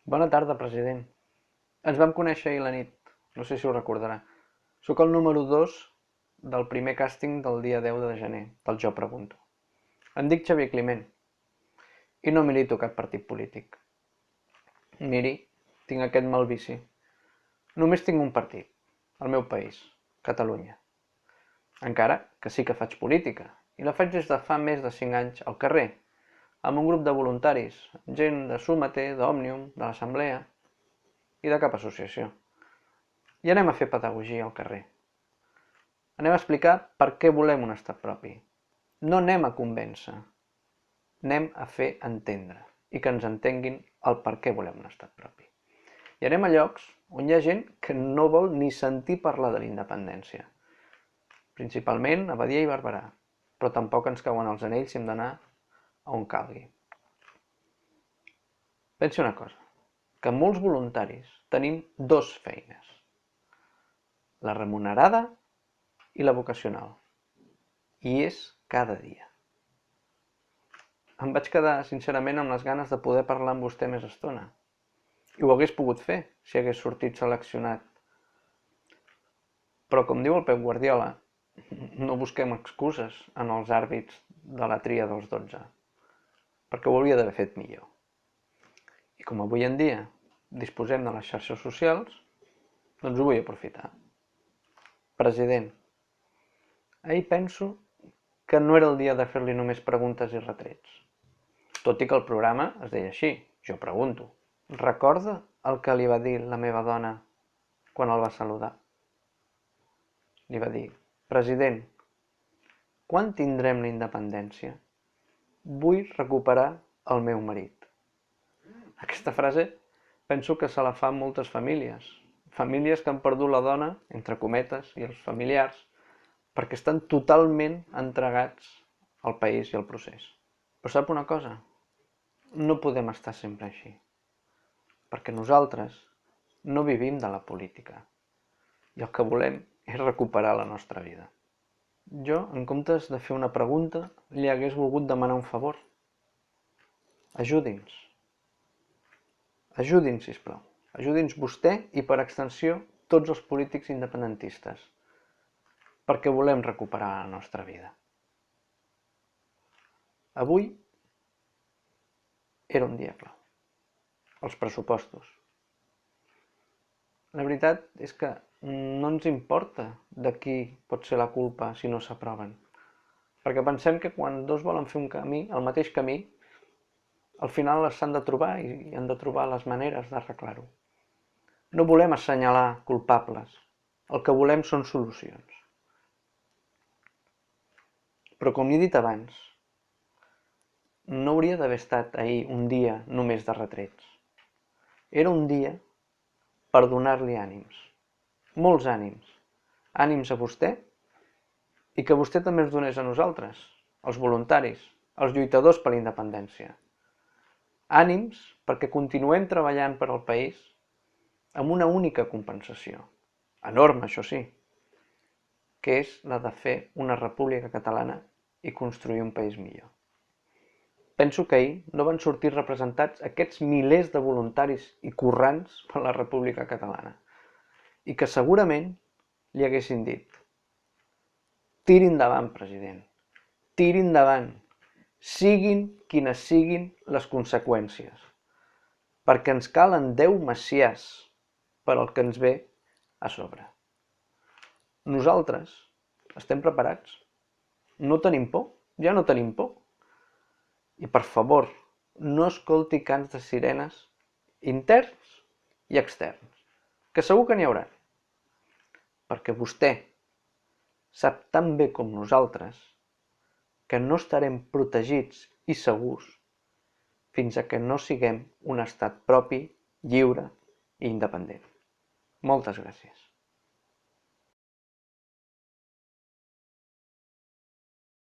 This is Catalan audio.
Bona tarda, president. Ens vam conèixer ahir a la nit, no sé si ho recordarà. Sóc el número 2 del primer càsting del dia 10 de gener, del Jo Pregunto. Em dic Xavier Climent i no milito cap partit polític. Miri, tinc aquest mal vici. Només tinc un partit, el meu país, Catalunya. Encara que sí que faig política, i la faig des de fa més de 5 anys al carrer, amb un grup de voluntaris, gent de Súmate, d'Òmnium, de l'Assemblea i de cap associació. I anem a fer pedagogia al carrer. Anem a explicar per què volem un estat propi. No anem a convèncer, anem a fer entendre i que ens entenguin el per què volem un estat propi. I anem a llocs on hi ha gent que no vol ni sentir parlar de la independència. Principalment a Badia i Barberà, però tampoc ens cauen els anells si hem d'anar a on calgui. Pensi una cosa, que molts voluntaris tenim dos feines, la remunerada i la vocacional, i és cada dia. Em vaig quedar sincerament amb les ganes de poder parlar amb vostè més estona, i ho hagués pogut fer si hagués sortit seleccionat. Però com diu el Pep Guardiola, no busquem excuses en els àrbits de la tria dels 12, perquè ho hauria d'haver fet millor. I com avui en dia disposem de les xarxes socials, doncs ho vull aprofitar. President, ahir penso que no era el dia de fer-li només preguntes i retrets. Tot i que el programa es deia així, Jo Pregunto. Recorda el que li va dir la meva dona quan el va saludar? Li va dir: president, quan tindrem la independència? Vull recuperar el meu marit. Aquesta frase penso que se la fan moltes famílies. Famílies que han perdut la dona, entre cometes, i els familiars, perquè estan totalment entregats al país i al procés. Però sap una cosa? No podem estar sempre així. Perquè nosaltres no vivim de la política. I el que volem és recuperar la nostra vida. Jo, en comptes de fer una pregunta, li hagués volgut demanar un favor. Ajudi'ns. Ajudi'ns, sisplau. Ajudi'ns vostè i, per extensió, tots els polítics independentistes. Perquè volem recuperar la nostra vida. Avui era un dia clau. Els pressupostos. La veritat és que no ens importa de qui pot ser la culpa si no s'aproven. Perquè pensem que quan dos volen fer un camí, el mateix camí, al final s'han de trobar i han de trobar les maneres d'arreglar-ho. No volem assenyalar culpables. El que volem són solucions. Però com he dit abans, no hauria d'haver estat ahir un dia només de retrets. Era un dia per donar-li ànims. Molts ànims. Ànims a vostè i que vostè també ens donés a nosaltres, els voluntaris, els lluitadors per la independència. Ànims perquè continuem treballant per al país amb una única compensació, enorme això sí, que és la de fer una república catalana i construir un país millor. Penso que ahir no van sortir representats aquests milers de voluntaris i currants per la República Catalana i que segurament li haguessin dit: tiri endavant, president, tiri endavant, siguin quines siguin les conseqüències, perquè ens calen 10 maciàs per al que ens ve a sobre. Nosaltres estem preparats. No tenim por, ja no tenim por. I per favor, no escolti cants de sirenes interns i externs, que segur que n'hi haurà. Perquè vostè sap tan bé com nosaltres que no estarem protegits i segurs fins a que no siguem un estat propi, lliure i independent. Moltes gràcies.